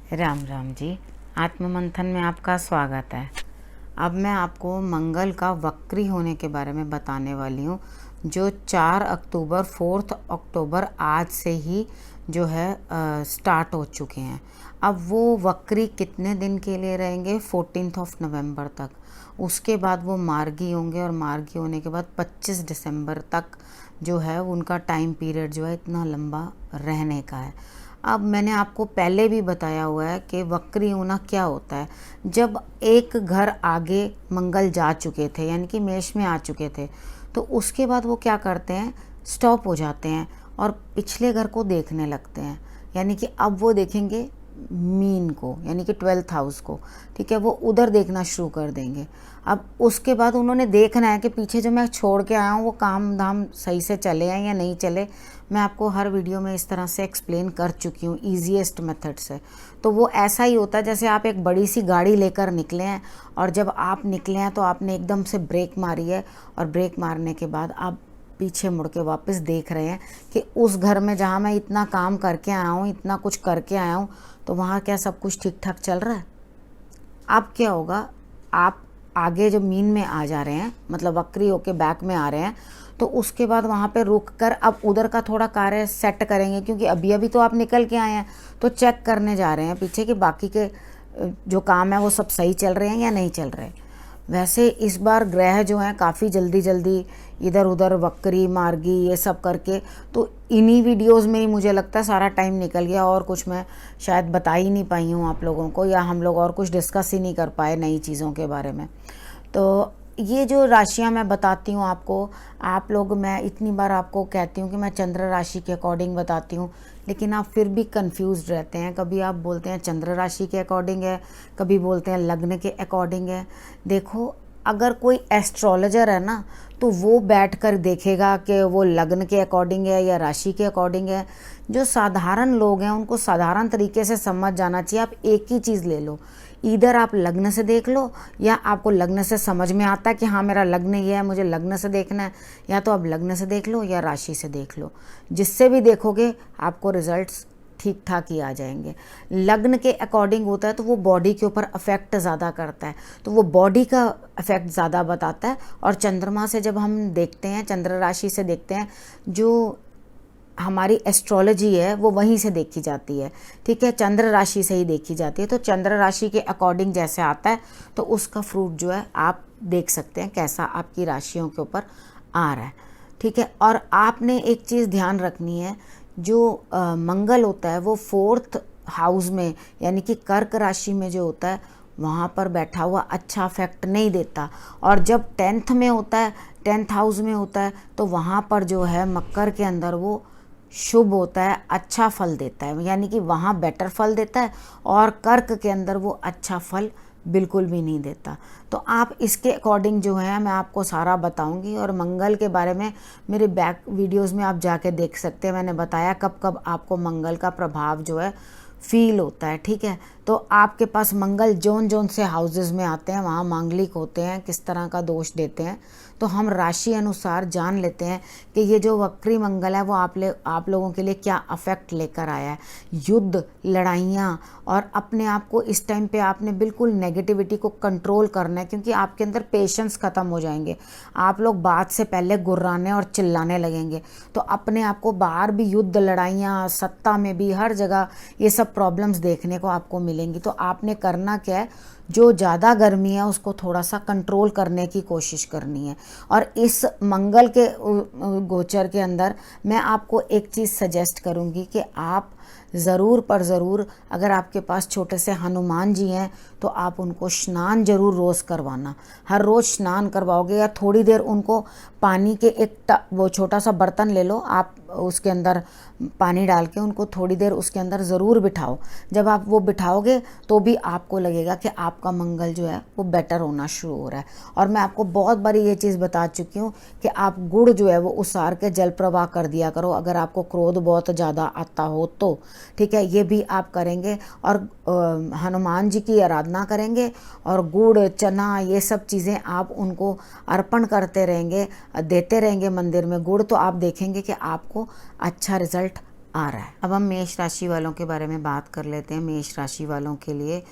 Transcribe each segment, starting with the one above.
राम राम जी। आत्म मंथन में आपका स्वागत है। अब मैं आपको मंगल का वक्री होने के बारे में बताने वाली हूँ, जो 4 अक्टूबर 4 अक्टूबर आज से ही जो है स्टार्ट हो चुके हैं। अब वो वक्री कितने दिन के लिए रहेंगे? 14 नवंबर तक। उसके बाद वो मार्गी होंगे और मार्गी होने के बाद 25 दिसंबर तक जो है उनका टाइम पीरियड जो है इतना लंबा रहने का है। अब मैंने आपको पहले भी बताया हुआ है कि वक्री होना क्या होता है। जब एक घर आगे मंगल जा चुके थे, यानी कि मेष में आ चुके थे, तो उसके बाद वो क्या करते हैं, स्टॉप हो जाते हैं और पिछले घर को देखने लगते हैं। यानी कि अब वो देखेंगे मीन को, यानी कि 12th हाउस को। ठीक है, वो उधर देखना शुरू कर देंगे। अब उसके बाद उन्होंने देखना है कि पीछे जो मैं छोड़ के आया हूँ वो काम धाम सही से चले हैं या नहीं चले। मैं आपको हर वीडियो में इस तरह से एक्सप्लेन कर चुकी हूँ ईजीएस्ट मेथड से। तो वो ऐसा ही होता है जैसे आप एक बड़ी सी गाड़ी लेकर निकले हैं और जब आप निकले हैं तो आपने एकदम से ब्रेक मारी है और ब्रेक मारने के बाद आप पीछे मुड़ के वापस देख रहे हैं कि उस घर में जहाँ मैं इतना काम करके आया हूँ, इतना कुछ करके आया हूँ, तो वहाँ क्या सब कुछ ठीक ठाक चल रहा है? अब क्या होगा, आप आगे जब मीन में आ जा रहे हैं, मतलब वक्री होके बैक में आ रहे हैं, तो उसके बाद वहाँ पे रुक कर अब उधर का थोड़ा कार्य सेट करेंगे, क्योंकि अभी अभी तो आप निकल के आए हैं, तो चेक करने जा रहे हैं पीछे कि बाकी के जो काम है वो सब सही चल रहे हैं या नहीं चल रहे। वैसे इस बार ग्रह जो हैं काफ़ी जल्दी जल्दी इधर उधर वक्री मार्गी ये सब करके, तो इन्हीं वीडियोस में ही मुझे लगता है सारा टाइम निकल गया और कुछ मैं शायद बता ही नहीं पाई हूँ आप लोगों को, या हम लोग और कुछ डिस्कस ही नहीं कर पाए नई चीज़ों के बारे में। तो ये जो राशियाँ मैं बताती हूँ आपको, आप लोग, मैं इतनी बार आपको कहती हूँ कि मैं चंद्र राशि के अकॉर्डिंग बताती हूँ, लेकिन आप फिर भी कंफ्यूज रहते हैं। कभी आप बोलते हैं चंद्र राशि के अकॉर्डिंग है, कभी बोलते हैं लग्न के अकॉर्डिंग है। देखो, अगर कोई एस्ट्रोलॉजर है ना, तो वो बैठकर देखेगा कि वो लग्न के अकॉर्डिंग है या राशि के अकॉर्डिंग है। जो साधारण लोग हैं उनको साधारण तरीके से समझ जाना चाहिए। आप एक ही चीज़ ले लो, इधर आप लग्न से देख लो, या आपको लग्न से समझ में आता है कि हाँ मेरा लग्न ये है, मुझे लग्न से देखना है, या तो आप लग्न से देख लो या राशि से देख लो। जिससे भी देखोगे आपको रिजल्ट्स ठीक ठाक ही आ जाएंगे। लग्न के अकॉर्डिंग होता है तो वो बॉडी के ऊपर अफेक्ट ज़्यादा करता है, तो वो बॉडी का अफेक्ट ज़्यादा बताता है। और चंद्रमा से जब हम देखते हैं, चंद्र राशि से देखते हैं, जो हमारी एस्ट्रोलॉजी है वो वहीं से देखी जाती है। ठीक है, चंद्र राशि से ही देखी जाती है। तो चंद्र राशि के अकॉर्डिंग जैसे आता है तो उसका फ्रूट जो है आप देख सकते हैं कैसा आपकी राशियों के ऊपर आ रहा है। ठीक है, और आपने एक चीज़ ध्यान रखनी है, जो मंगल होता है वो 4th हाउस में, यानी कि कर्क राशि में जो होता है वहाँ पर बैठा हुआ अच्छा इफेक्ट नहीं देता। और जब 10th में होता है, 10th हाउस में होता है, तो वहाँ पर जो है मकर के अंदर वो शुभ होता है, अच्छा फल देता है, यानी कि वहाँ बेटर फल देता है। और कर्क के अंदर वो अच्छा फल बिल्कुल भी नहीं देता। तो आप इसके अकॉर्डिंग जो है मैं आपको सारा बताऊंगी। और मंगल के बारे में मेरे बैक वीडियोस में आप जाके देख सकते हैं, मैंने बताया कब कब आपको मंगल का प्रभाव जो है फील होता है। ठीक है, तो आपके पास मंगल जोन जोन से हाउसेस में आते हैं, वहाँ मांगलिक होते हैं, किस तरह का दोष देते हैं, तो हम राशि अनुसार जान लेते हैं कि ये जो वक्री मंगल है वो आप लोगों के लिए क्या अफेक्ट लेकर आया है। युद्ध, लड़ाइयाँ, और अपने आप को इस टाइम पे आपने बिल्कुल नेगेटिविटी को कंट्रोल करना है, क्योंकि आपके अंदर पेशेंस ख़त्म हो जाएंगे। आप लोग बात से पहले गुर्राने और चिल्लाने लगेंगे। तो अपने आप को बाहर भी युद्ध, लड़ाइयाँ, सत्ता में भी, हर जगह ये सब प्रॉब्लम्स देखने को आपको मिलेंगी। तो आपने करना क्या है, जो ज़्यादा गर्मी है उसको थोड़ा सा कंट्रोल करने की कोशिश करनी है। और इस मंगल के गोचर के अंदर मैं आपको एक चीज़ सजेस्ट करूँगी कि आप ज़रूर पर ज़रूर, अगर आपके पास छोटे से हनुमान जी हैं तो आप उनको स्नान ज़रूर रोज़ करवाना। हर रोज़ स्नान करवाओगे, या थोड़ी देर उनको पानी के वो छोटा सा बर्तन ले लो, आप उसके अंदर पानी डाल के उनको थोड़ी देर उसके अंदर ज़रूर बिठाओ। जब आप वो बिठाओगे तो भी आपको लगेगा कि आपका मंगल जो है वो बेटर होना शुरू हो रहा है। और मैं आपको बहुत बारी ये चीज़ बता चुकी हूँ कि आप गुड़ जो है वो उसार के जल प्रवाह कर दिया करो, अगर आपको क्रोध बहुत ज़्यादा आता हो तो। ठीक है, ये भी आप करेंगे और हनुमान जी की आराधना करेंगे, और गुड़, चना, ये सब चीज़ें आप उनको अर्पण करते रहेंगे, देते रहेंगे मंदिर में गुड़, तो आप देखेंगे कि आपको अच्छा रिजल्ट आ रहा है। अब हम मेष राशि वालों के बारे में बात कर लेते हैं। मेष राशि वालों के लिए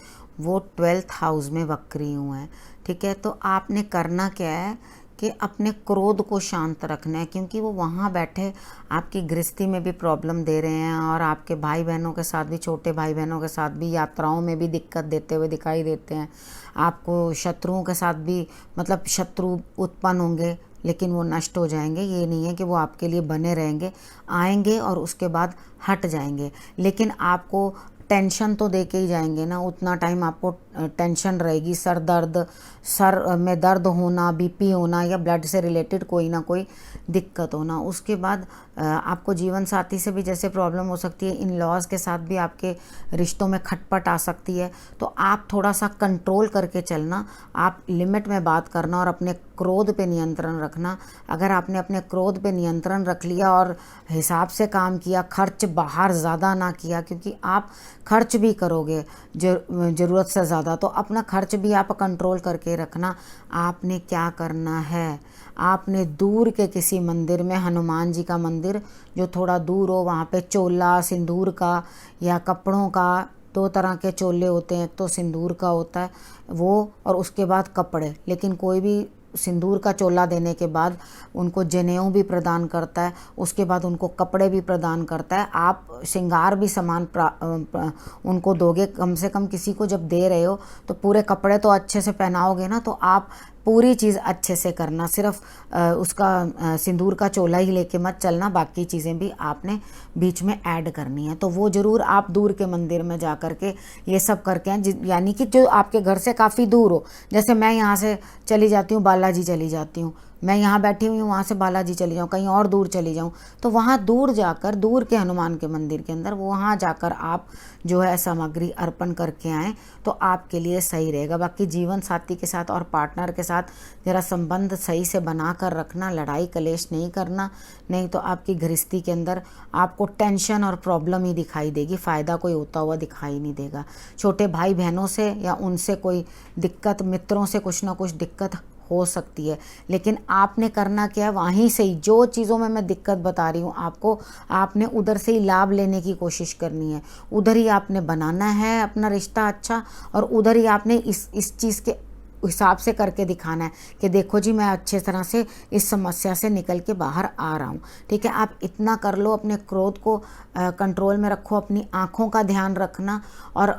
वो 12th हाउस में वक्री हुए हैं, ठीक है। तो आपने करना क्या है कि अपने क्रोध को शांत रखना है, क्योंकि वो वहाँ बैठे आपकी गृहस्थी में भी प्रॉब्लम दे रहे हैं और आपके भाई बहनों के साथ भी, छोटे भाई बहनों के साथ भी यात्राओं में भी दिक्कत देते हुए दिखाई देते हैं। आपको शत्रुओं के साथ भी, मतलब शत्रु उत्पन्न होंगे, लेकिन वो नष्ट हो जाएंगे। ये नहीं है कि वो आपके लिए बने रहेंगे, आएंगे और उसके बाद हट जाएंगे, लेकिन आपको टेंशन तो दे के ही जाएंगे ना। उतना टाइम आपको टेंशन रहेगी, सर में दर्द होना, बीपी होना या ब्लड से रिलेटेड कोई ना कोई दिक्कत होना। उसके बाद आपको जीवन साथी से भी जैसे प्रॉब्लम हो सकती है, इन लॉज के साथ भी आपके रिश्तों में खटपट आ सकती है। तो आप थोड़ा सा कंट्रोल करके चलना, आप लिमिट में बात करना और अपने क्रोध पे नियंत्रण रखना। अगर आपने अपने क्रोध पे नियंत्रण रख लिया और हिसाब से काम किया, खर्च बाहर ज़्यादा ना किया, क्योंकि आप खर्च भी करोगे ज़रूरत से ज़्यादा, तो अपना खर्च भी आप कंट्रोल करके रखना। आपने क्या करना है, आपने दूर के किसी मंदिर में, हनुमान जी का मंदिर जो थोड़ा दूर हो, वहाँ पे चोला सिंदूर का या कपड़ों का, 2 तरह के चोले होते हैं, एक तो सिंदूर का होता है वो, और उसके बाद कपड़े। लेकिन कोई भी सिंदूर का चोला देने के बाद उनको जनेऊ भी प्रदान करता है, उसके बाद उनको कपड़े भी प्रदान करता है। आप श्रृंगार भी सामान उनको दोगे। कम से कम किसी को जब दे रहे हो तो पूरे कपड़े तो अच्छे से पहनाओगे ना। तो आप पूरी चीज़ अच्छे से करना, सिर्फ उसका सिंदूर का चोला ही लेके मत चलना, बाकी चीज़ें भी आपने बीच में ऐड करनी है। तो वो ज़रूर आप दूर के मंदिर में जा कर के ये सब करके आए, यानी कि जो आपके घर से काफ़ी दूर हो। जैसे मैं यहाँ से चली जाती हूँ, बालाजी चली जाती हूँ, मैं यहाँ बैठी हुई हूँ, वहाँ से बालाजी चली जाऊँ, कहीं और दूर चली जाऊँ, तो वहाँ दूर जाकर, दूर के हनुमान के मंदिर के अंदर, वहाँ जाकर आप जो है सामग्री अर्पण करके आएँ तो आपके लिए सही रहेगा। बाकी जीवन साथी के साथ और पार्टनर के साथ ज़रा संबंध सही से बना कर रखना, लड़ाई कलेश नहीं करना, नहीं तो आपकी गृहस्थी के अंदर आपको टेंशन और प्रॉब्लम ही दिखाई देगी, फ़ायदा कोई होता हुआ दिखाई नहीं देगा। छोटे भाई बहनों से या उनसे कोई दिक्कत, मित्रों से कुछ ना कुछ दिक्कत हो सकती है, लेकिन आपने करना क्या है, वहीं से ही जो चीज़ों में मैं दिक्कत बता रही हूँ आपको, आपने उधर से ही लाभ लेने की कोशिश करनी है। उधर ही आपने बनाना है अपना रिश्ता अच्छा, और उधर ही आपने इस चीज़ के हिसाब से करके दिखाना है कि देखो जी, मैं अच्छे तरह से इस समस्या से निकल के बाहर आ रहा हूँ, ठीक है। आप इतना कर लो, अपने क्रोध को कंट्रोल में रखो, अपनी आँखों का ध्यान रखना और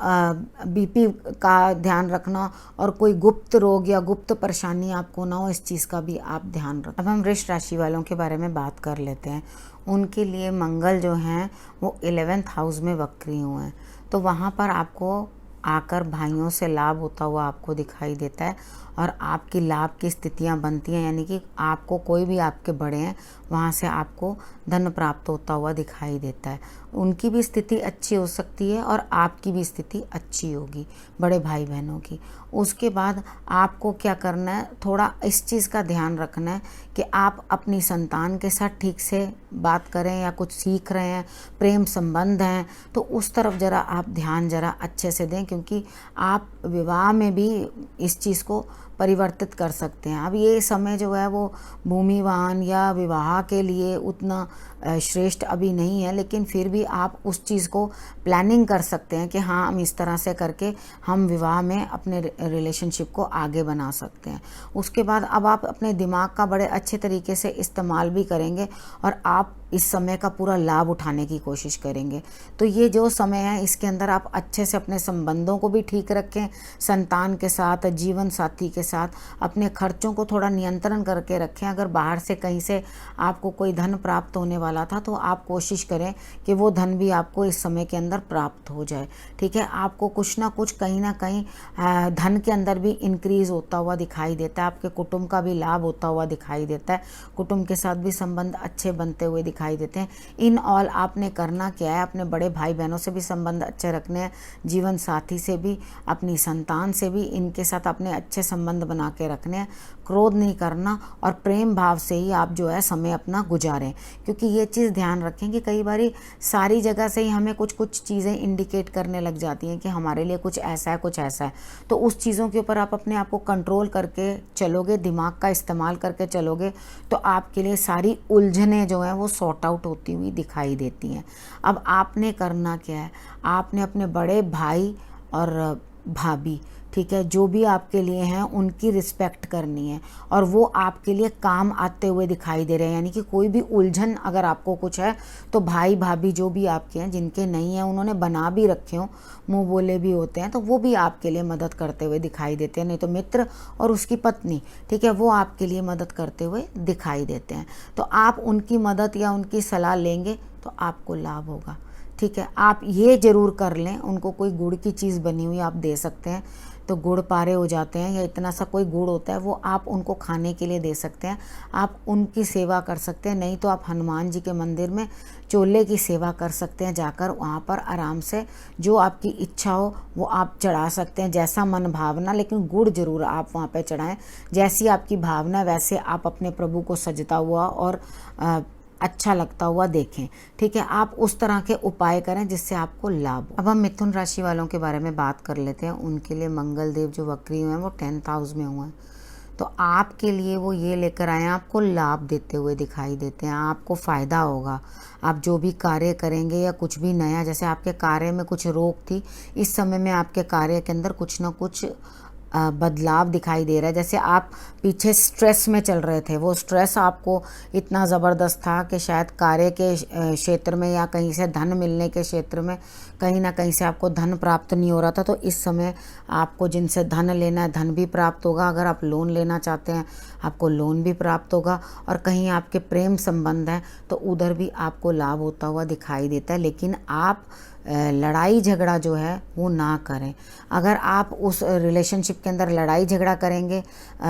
बीपी का ध्यान रखना, और कोई गुप्त रोग या गुप्त परेशानी आपको ना हो, इस चीज़ का भी आप ध्यान रखो। अब हम वृष राशि वालों के बारे में बात कर लेते हैं। उनके लिए मंगल जो हैं वो 11th हाउस में वक्री हुए हैं, तो वहाँ पर आपको आकर भाइयों से लाभ होता हुआ आपको दिखाई देता है और आपकी लाभ की स्थितियां बनती हैं, यानी कि आपको कोई भी आपके बड़े हैं वहाँ से आपको धन प्राप्त होता हुआ दिखाई देता है। उनकी भी स्थिति अच्छी हो सकती है और आपकी भी स्थिति अच्छी होगी, बड़े भाई बहनों की। उसके बाद आपको क्या करना है, थोड़ा इस चीज़ का ध्यान रखना है कि आप अपनी संतान के साथ ठीक से बात करें, या कुछ सीख रहे हैं, प्रेम संबंध हैं, तो उस तरफ ज़रा आप ध्यान ज़रा अच्छे से दें, क्योंकि आप विवाह में भी इस चीज़ को परिवर्तित कर सकते हैं। अब ये समय जो है वो भूमि वाहन या विवाह के लिए उतना श्रेष्ठ अभी नहीं है, लेकिन फिर भी आप उस चीज़ को प्लानिंग कर सकते हैं कि हाँ, हम इस तरह से करके हम विवाह में अपने रिलेशनशिप को आगे बना सकते हैं। उसके बाद अब आप अपने दिमाग का बड़े अच्छे तरीके से इस्तेमाल भी करेंगे और आप इस समय का पूरा लाभ उठाने की कोशिश करेंगे। तो ये जो समय है, इसके अंदर आप अच्छे से अपने संबंधों को भी ठीक रखें, संतान के साथ, जीवन साथी के साथ, अपने खर्चों को थोड़ा नियंत्रण करके रखें। अगर बाहर से कहीं से आपको कोई धन प्राप्त होने वाला था, तो आप कोशिश करें कि वो धन भी आपको इस समय के अंदर प्राप्त हो जाए, ठीक है। आपको कुछ ना कुछ कहीं ना कहीं धन के अंदर भी इंक्रीज होता हुआ दिखाई देता है, आपके कुटुंब का भी लाभ होता हुआ दिखाई देता है, कुटुंब के साथ भी संबंध अच्छे बनते हुए दिखाई देते हैं। इन ऑल आपने करना क्या है, अपने बड़े भाई बहनों से भी संबंध अच्छे रखने हैं, जीवन साथी से भी, अपनी संतान से भी, इनके साथ अपने अच्छे संबंध बना के रखने हैं। क्रोध नहीं करना और प्रेम भाव से ही आप जो है समय अपना गुजारें, क्योंकि ये चीज़ ध्यान रखें कि कई बारी सारी जगह से ही हमें कुछ कुछ चीज़ें इंडिकेट करने लग जाती हैं कि हमारे लिए कुछ ऐसा है, कुछ ऐसा है। तो उस चीज़ों के ऊपर आप अपने आप को कंट्रोल करके चलोगे, दिमाग का इस्तेमाल करके चलोगे, तो आपके लिए सारी उलझनें जो हैं वो सॉर्ट आउट होती हुई दिखाई देती हैं। अब आपने करना क्या है, आपने अपने बड़े भाई और भाभी, ठीक है, जो भी आपके लिए हैं उनकी रिस्पेक्ट करनी है और वो आपके लिए काम आते हुए दिखाई दे रहे हैं। यानी कि कोई भी उलझन अगर आपको कुछ है तो भाई भाभी जो भी आपके हैं, जिनके नहीं हैं उन्होंने बना भी रखे हों, मुंह बोले भी होते हैं, तो वो भी आपके लिए मदद करते हुए दिखाई देते हैं। नहीं तो मित्र और उसकी पत्नी, ठीक है, वो आपके लिए मदद करते हुए दिखाई देते हैं। तो आप उनकी मदद या उनकी सलाह लेंगे तो आपको लाभ होगा। ठीक है, आप ये ज़रूर कर लें, उनको कोई गुड़ की चीज़ बनी हुई आप दे सकते हैं, तो गुड़ पारे हो जाते हैं या इतना सा कोई गुड़ होता है, वो आप उनको खाने के लिए दे सकते हैं, आप उनकी सेवा कर सकते हैं। नहीं तो आप हनुमान जी के मंदिर में चोले की सेवा कर सकते हैं, जाकर वहाँ पर आराम से जो आपकी इच्छा हो वो आप चढ़ा सकते हैं, जैसा मन भावना, लेकिन गुड़ जरूर आप वहाँ पे चढ़ाएं। जैसी आपकी भावना वैसे आप अपने प्रभु को सजता हुआ और अच्छा लगता हुआ देखें। ठीक है, आप उस तरह के उपाय करें जिससे आपको लाभ हो। अब हम मिथुन राशि वालों के बारे में बात कर लेते हैं। उनके लिए मंगल देव जो वक्री हुए हैं वो 10th हाउस में हुए हैं, तो आपके लिए वो ये लेकर आए हैं, आपको लाभ देते हुए दिखाई देते हैं, आपको फ़ायदा होगा। आप जो भी कार्य करेंगे या कुछ भी नया, जैसे आपके कार्य में कुछ रोक थी, इस समय में आपके कार्य के अंदर कुछ ना कुछ बदलाव दिखाई दे रहा है। जैसे आप पीछे स्ट्रेस में चल रहे थे, वो स्ट्रेस आपको इतना ज़बरदस्त था कि शायद कार्य के क्षेत्र में या कहीं से धन मिलने के क्षेत्र में कहीं ना कहीं से आपको धन प्राप्त नहीं हो रहा था। तो इस समय आपको जिनसे धन लेना है धन भी प्राप्त होगा। अगर आप लोन लेना चाहते हैं आपको लोन भी प्राप्त होगा, और कहीं आपके प्रेम संबंध हैं तो उधर भी आपको लाभ होता हुआ दिखाई देता है। लेकिन आप लड़ाई झगड़ा जो है वो ना करें। अगर आप उस रिलेशनशिप के अंदर लड़ाई झगड़ा करेंगे,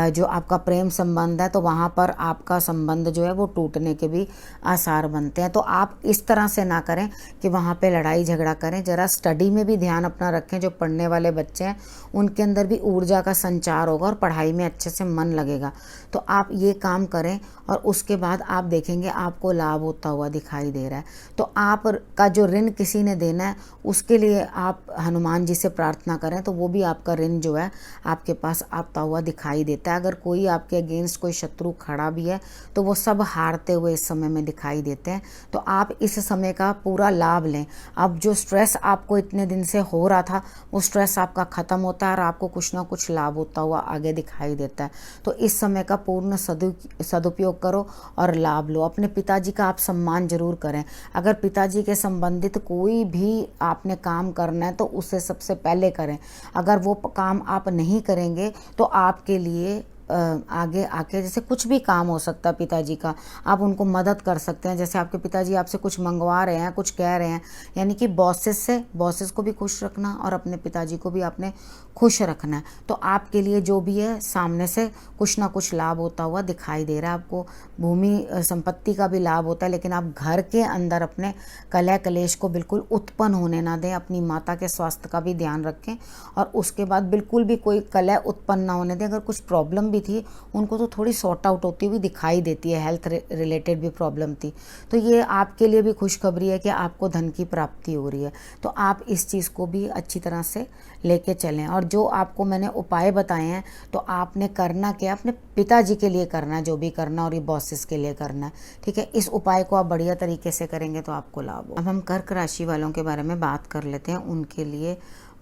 जो आपका प्रेम संबंध है, तो वहाँ पर आपका संबंध जो है वो टूटने के भी आसार बनते हैं। तो आप इस तरह से ना करें कि वहाँ पे लड़ाई झगड़ा करें। ज़रा स्टडी में भी ध्यान अपना रखें। जो पढ़ने वाले बच्चे हैं उनके अंदर भी ऊर्जा का संचार होगा और पढ़ाई में अच्छे से मन लगेगा। तो आप ये काम करें और उसके बाद आप देखेंगे आपको लाभ होता हुआ दिखाई दे रहा है। तो आप का जो ऋण किसी ने देना है उसके लिए आप हनुमान जी से प्रार्थना करें, तो वो भी आपका ऋण जो है आपके पास आता हुआ दिखाई देता है। अगर कोई आपके अगेंस्ट कोई शत्रु खड़ा भी है तो वो सब हारते हुए इस समय में दिखाई देते हैं। तो आप इस समय का पूरा लाभ लें। अब जो स्ट्रेस आपको इतने दिन से हो रहा था वो स्ट्रेस आपका ख़त्म होता है और आपको कुछ ना कुछ लाभ होता हुआ आगे दिखाई देता है। तो इस समय का पूर्ण सदुपयोग करो और लाभ लो। अपने पिताजी का आप सम्मान जरूर करें। अगर पिताजी के संबंधित कोई भी आपने काम करना है तो उसे सबसे पहले करें। अगर वो काम आप नहीं करेंगे तो आपके लिए आगे आके, जैसे कुछ भी काम हो सकता है पिताजी का, आप उनको मदद कर सकते हैं। जैसे आपके पिताजी आपसे कुछ मंगवा रहे हैं, कुछ कह रहे हैं, यानी कि बॉसेस को भी खुश रखना और अपने पिताजी को भी आपने खुश रखना है। तो आपके लिए जो भी है सामने से कुछ ना कुछ लाभ होता हुआ दिखाई दे रहा है। आपको भूमि संपत्ति का भी लाभ होता है, लेकिन आप घर के अंदर अपने कलह कलेश को बिल्कुल उत्पन्न होने ना दें। अपनी माता के स्वास्थ्य का भी ध्यान रखें और उसके बाद बिल्कुल भी कोई कलह उत्पन्न ना होने दें। अगर कुछ प्रॉब्लम भी थी उनको तो थोड़ी सॉर्ट आउट होती हुई दिखाई देती है, हेल्थ रिलेटेड भी प्रॉब्लम थी, तो ये आपके लिए भी खुशखबरी है कि आपको धन की प्राप्ति हो रही है। तो आप इस चीज़ को भी अच्छी तरह से लेके चलें। और जो आपको मैंने उपाय बताए हैं तो आपने करना क्या, अपने पिताजी के लिए करना है जो भी करना, और ये बॉसेस के लिए करना है। ठीक है, इस उपाय को आप बढ़िया तरीके से करेंगे तो आपको लाभ हो। अब हम कर्क राशि वालों के बारे में बात कर लेते हैं। उनके लिए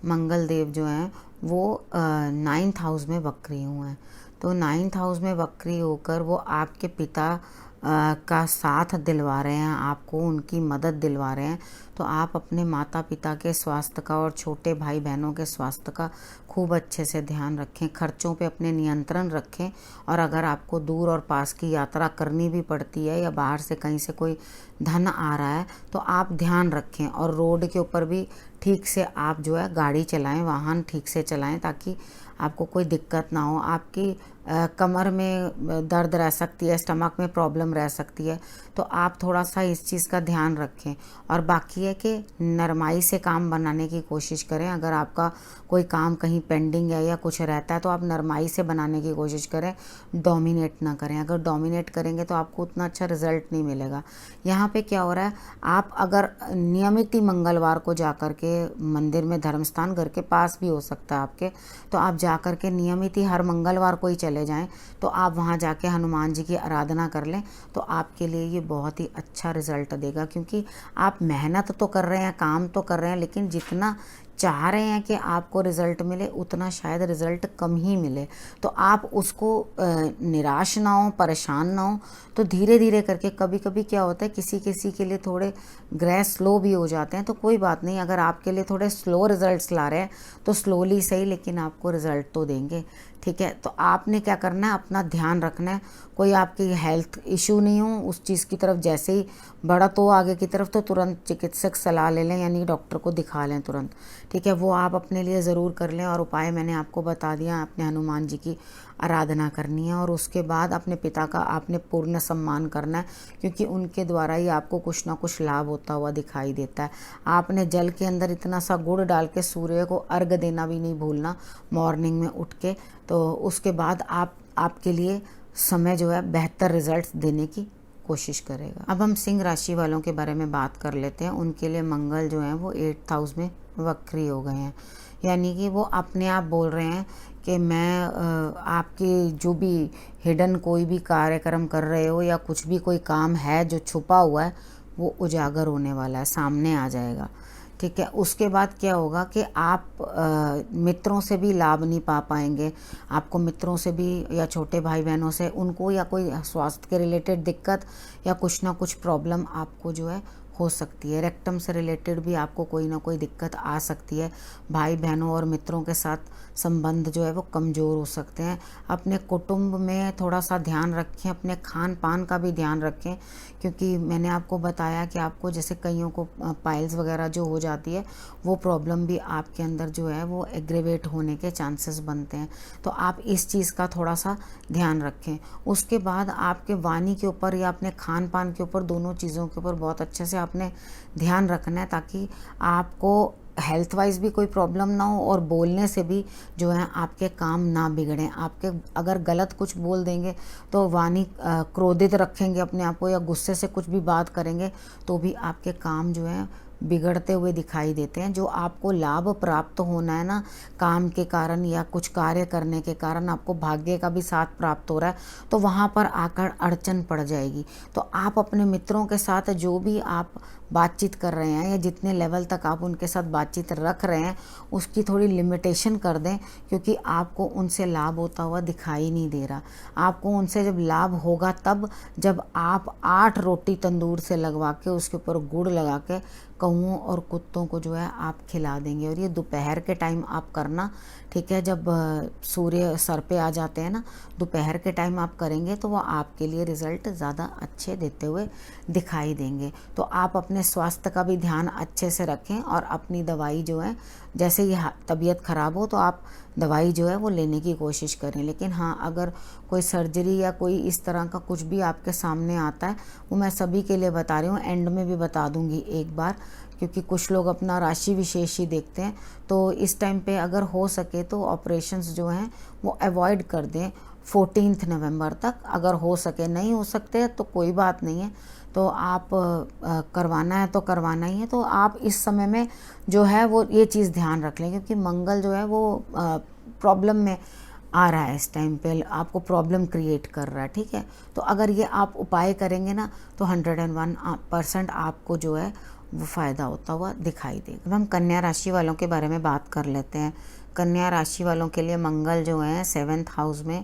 मंगल देव जो हैं वो 9th हाउस में वक्री हुए हैं। तो 9th हाउस में वक्री होकर वो आपके पिता का साथ दिलवा रहे हैं, आपको उनकी मदद दिलवा रहे हैं। तो आप अपने माता पिता के स्वास्थ्य का और छोटे भाई बहनों के स्वास्थ्य का खूब अच्छे से ध्यान रखें। खर्चों पे अपने नियंत्रण रखें। और अगर आपको दूर और पास की यात्रा करनी भी पड़ती है या बाहर से कहीं से कोई धन आ रहा है तो आप ध्यान रखें। और रोड के ऊपर भी ठीक से आप जो है गाड़ी चलाएं, वाहन ठीक से चलाएं, ताकि आपको कोई दिक्कत ना हो। आपकी कमर में दर्द रह सकती है, स्टमक में प्रॉब्लम रह सकती है, तो आप थोड़ा सा इस चीज़ का ध्यान रखें। और बाकी है कि नरमाई से काम बनाने की कोशिश करें। अगर आपका कोई काम कहीं पेंडिंग है या कुछ रहता है तो आप नरमाई से बनाने की कोशिश करें, डोमिनेट ना करें। अगर डोमिनेट करेंगे तो आपको उतना अच्छा रिजल्ट नहीं मिलेगा। यहाँ पे क्या हो रहा है, आप अगर नियमित ही मंगलवार को जाकर के मंदिर में, धर्म स्थान घर के पास भी हो सकता है आपके, तो आप जाकर के नियमित ही हर मंगलवार को ही चले चले जाएं तो आप वहां जाके हनुमान जी की आराधना कर लें तो आपके लिए ये बहुत ही अच्छा रिजल्ट देगा। क्योंकि आप मेहनत तो कर रहे हैं, काम तो कर रहे हैं, लेकिन जितना चाह रहे हैं कि आपको रिज़ल्ट मिले उतना शायद रिज़ल्ट कम ही मिले। तो आप उसको निराश ना हो, परेशान ना हो। तो धीरे धीरे करके, कभी कभी क्या होता है किसी किसी के लिए थोड़े ग्रह स्लो भी हो जाते हैं, तो कोई बात नहीं, अगर आपके लिए थोड़े स्लो रिजल्ट्स ला रहे हैं तो स्लोली सही लेकिन आपको रिज़ल्ट तो देंगे। ठीक है, तो आपने क्या करना है, अपना ध्यान रखना है। कोई आपकी हेल्थ इशू नहीं हो, उस चीज़ की तरफ जैसे ही बढ़त हो आगे की तरफ तो तुरंत चिकित्सक सलाह ले लें, यानी डॉक्टर को दिखा लें तुरंत। ठीक है, वो आप अपने लिए ज़रूर कर लें। और उपाय मैंने आपको बता दिया, अपने हनुमान जी की आराधना करनी है और उसके बाद अपने पिता का आपने पूर्ण सम्मान करना है, क्योंकि उनके द्वारा ही आपको कुछ ना कुछ लाभ होता हुआ दिखाई देता है। आपने जल के अंदर इतना सा गुड़ डाल के सूर्य को अर्घ देना भी नहीं भूलना मॉर्निंग में उठ के। तो उसके बाद आपके लिए समय जो है बेहतर रिजल्ट्स देने की कोशिश करेगा। अब हम सिंह राशि वालों के बारे में बात कर लेते हैं। उनके लिए मंगल जो है वो 8th हाउस में वक्री हो गए हैं, यानी कि वो अपने आप बोल रहे हैं कि मैं आपके जो भी हिडन कोई भी कार्यक्रम कर रहे हो या कुछ भी कोई काम है जो छुपा हुआ है वो उजागर होने वाला है, सामने आ जाएगा। ठीक है, उसके बाद क्या होगा कि आप मित्रों से भी लाभ नहीं पा पाएंगे। आपको मित्रों से भी या छोटे भाई बहनों से उनको या कोई स्वास्थ्य के रिलेटेड दिक्कत या कुछ ना कुछ प्रॉब्लम आपको जो है हो सकती है। रेक्टम से रिलेटेड भी आपको कोई ना कोई दिक्कत आ सकती है। भाई बहनों और मित्रों के साथ संबंध जो है वो कमज़ोर हो सकते हैं। अपने कुटुंब में थोड़ा सा ध्यान रखें, अपने खान पान का भी ध्यान रखें, क्योंकि मैंने आपको बताया कि आपको जैसे कईयों को पाइल्स वगैरह जो हो जाती है वो प्रॉब्लम भी आपके अंदर जो है वो एग्रेवेट होने के चांसेस बनते हैं। तो आप इस चीज़ का थोड़ा सा ध्यान रखें। उसके बाद आपके वाणी के ऊपर या अपने खान पान के ऊपर, दोनों चीज़ों के ऊपर बहुत अच्छे से आपने ध्यान रखना है, ताकि आपको हेल्थ वाइज भी कोई प्रॉब्लम ना हो और बोलने से भी जो है आपके काम ना बिगड़ें। आपके अगर गलत कुछ बोल देंगे तो वाणी क्रोधित रखेंगे अपने आप को या गुस्से से कुछ भी बात करेंगे तो भी आपके काम जो है बिगड़ते हुए दिखाई देते हैं। जो आपको लाभ प्राप्त होना है ना काम के कारण या कुछ कार्य करने के कारण, आपको भाग्य का भी साथ प्राप्त हो रहा है, तो वहाँ पर आकर अड़चन पड़ जाएगी। तो आप अपने मित्रों के साथ जो भी आप बातचीत कर रहे हैं या जितने लेवल तक आप उनके साथ बातचीत रख रहे हैं उसकी थोड़ी लिमिटेशन कर दें, क्योंकि आपको उनसे लाभ होता हुआ दिखाई नहीं दे रहा। आपको उनसे जब लाभ होगा तब जब आप 8 रोटी तंदूर से लगवा के उसके ऊपर गुड़ लगा के कौओं और कुत्तों को जो है आप खिला देंगे। और ये दोपहर के टाइम आप करना, ठीक है, जब सूर्य सर पे आ जाते हैं ना, दोपहर के टाइम आप करेंगे तो वो आपके लिए रिज़ल्ट ज़्यादा अच्छे देते हुए दिखाई देंगे। तो आप अपने स्वास्थ्य का भी ध्यान अच्छे से रखें और अपनी दवाई जो है, जैसे ही तबीयत ख़राब हो तो आप दवाई जो है वो लेने की कोशिश करें। लेकिन हाँ, अगर कोई सर्जरी या कोई इस तरह का कुछ भी आपके सामने आता है, वो मैं सभी के लिए बता रही हूँ, एंड में भी बता दूँगी एक बार, क्योंकि कुछ लोग अपना राशि विशेष ही देखते हैं। तो इस टाइम पे अगर हो सके तो ऑपरेशंस जो हैं वो अवॉइड कर दें 14 नवंबर तक। अगर हो सके, नहीं हो सकते तो कोई बात नहीं है, तो आप करवाना है तो करवाना ही है। तो आप इस समय में जो है वो ये चीज़ ध्यान रख लें, क्योंकि मंगल जो है वो प्रॉब्लम में आ रहा है इस टाइम पे, आपको प्रॉब्लम क्रिएट कर रहा है। ठीक है, तो अगर ये आप उपाय करेंगे ना तो 101% आपको जो है वो फ़ायदा होता हुआ दिखाई देगा। अब हम कन्या राशि वालों के बारे में बात कर लेते हैं। कन्या राशि वालों के लिए मंगल जो है 7th हाउस में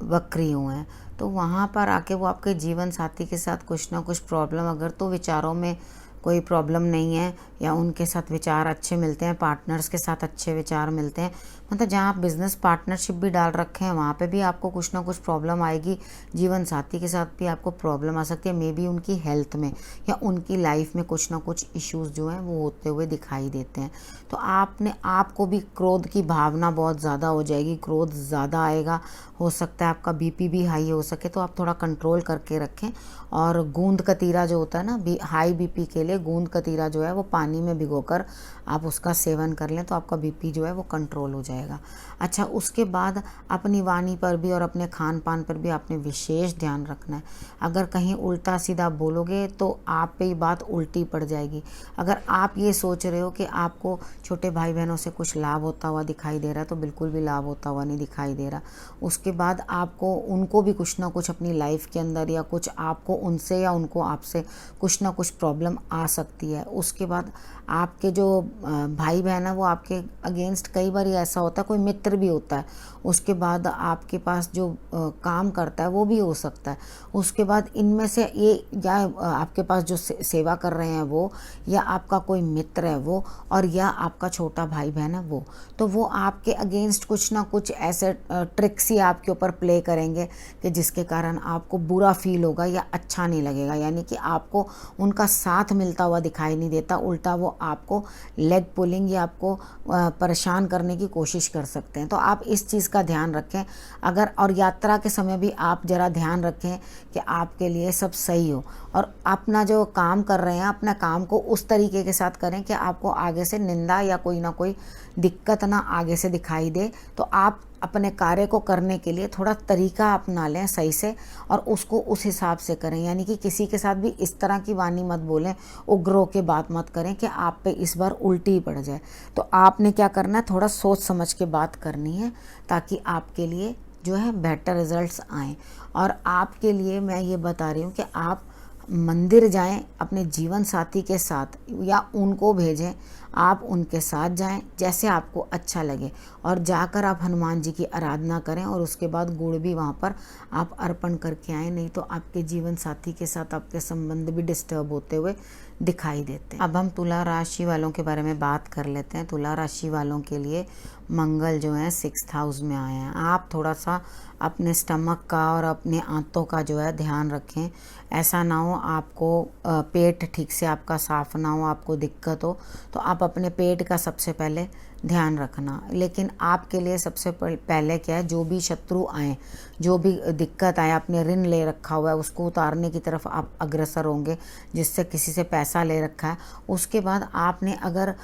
वक्री हुए हैं। तो वहाँ पर आके वो आपके जीवन साथी के साथ कुछ ना कुछ प्रॉब्लम, अगर तो विचारों में कोई प्रॉब्लम नहीं है या उनके साथ विचार अच्छे मिलते हैं, पार्टनर्स के साथ अच्छे विचार मिलते हैं, मतलब जहाँ आप बिज़नेस पार्टनरशिप भी डाल रखे हैं वहाँ पे भी आपको कुछ ना कुछ प्रॉब्लम आएगी। जीवन साथी के साथ भी आपको प्रॉब्लम आ सकती है, मे बी उनकी हेल्थ में या उनकी लाइफ में कुछ ना कुछ इश्यूज़ जो हैं वो होते हुए दिखाई देते हैं। तो आपको भी क्रोध की भावना बहुत ज़्यादा हो जाएगी, क्रोध ज़्यादा आएगा, हो सकता है आपका बीपी भी हाई हो सके, तो आप थोड़ा कंट्रोल करके रखें। और गूंद कतीरा जो होता है ना, हाई बीपी के लिए गूंद कतीरा जो है वो पानी में भिगोकर आप उसका सेवन कर लें तो आपका बीपी जो है वो कंट्रोल हो जाएगा। अच्छा, उसके बाद अपनी वाणी पर भी और अपने खान पान पर भी आपने विशेष ध्यान रखना है। अगर कहीं उल्टा सीधा बोलोगे तो आप पे ही बात उल्टी पड़ जाएगी। अगर आप ये सोच रहे हो कि आपको छोटे भाई बहनों से कुछ लाभ होता हुआ दिखाई दे रहा है तो बिल्कुल भी लाभ होता हुआ नहीं दिखाई दे रहा। उसके उसके बाद आपको उनको भी कुछ ना कुछ अपनी लाइफ के अंदर या कुछ आपको उनसे या उनको आपसे कुछ ना कुछ प्रॉब्लम आ सकती है। उसके बाद आपके जो भाई बहन है वो आपके अगेंस्ट, कई बार ऐसा होता है कोई मित्र भी होता है। उसके बाद आपके पास जो काम करता है वो भी हो सकता है। उसके बाद इनमें से ये या आपके पास जो सेवा कर रहे हैं वो, या आपका कोई मित्र है वो, और या आपका छोटा भाई बहन है वो, तो वो आपके अगेंस्ट कुछ ना कुछ ऐसे ट्रिक्स ही आपके ऊपर प्ले करेंगे कि जिसके कारण आपको बुरा फील होगा या अच्छा नहीं लगेगा। यानी कि आपको उनका साथ मिलता हुआ दिखाई नहीं देता, उल्टा वो आपको लेग पुलिंग या आपको परेशान करने की कोशिश कर सकते हैं। तो आप इस चीज़ का ध्यान रखें। अगर और यात्रा के समय भी आप ज़रा ध्यान रखें कि आपके लिए सब सही हो, और अपना जो काम कर रहे हैं अपना काम को उस तरीके के साथ करें कि आपको आगे से निंदा या कोई ना कोई दिक्कत ना आगे से दिखाई दे। तो आप अपने कार्य को करने के लिए थोड़ा तरीका अपना लें सही से, और उसको उस हिसाब से करें। यानी कि किसी के साथ भी इस तरह की वाणी मत बोलें, उग्र होकर बात मत करें कि आप पे इस बार उल्टी पड़ जाए। तो आपने क्या करना है, थोड़ा सोच समझ के बात करनी है ताकि आपके लिए जो है बेटर रिजल्ट्स आएँ। और आपके लिए मैं ये बता रही हूँ कि आप मंदिर जाएं अपने जीवन साथी के साथ, या उनको भेजें, आप उनके साथ जाएं जैसे आपको अच्छा लगे, और जाकर आप हनुमान जी की आराधना करें, और उसके बाद गुड़ भी वहाँ पर आप अर्पण करके आएँ। नहीं तो आपके जीवन साथी के साथ आपके संबंध भी डिस्टर्ब होते हुए दिखाई देते हैं। अब हम तुला राशि वालों के बारे में बात कर लेते हैं। तुला राशि वालों के लिए मंगल जो है 6th हाउस में आए हैं। आप थोड़ा सा अपने स्टमक का और अपने आंतों का जो है ध्यान रखें। ऐसा ना हो आपको पेट ठीक से आपका साफ ना हो, आपको दिक्कत हो, तो आप अपने पेट का सबसे पहले ध्यान रखना। लेकिन आपके लिए सबसे पहले क्या है, जो भी शत्रु आए, जो भी दिक्कत आए, आपने ऋण ले रखा हुआ है उसको उतारने की तरफ आप अग्रसर होंगे, जिससे किसी से पैसा ले रखा है। उसके बाद आपने अगर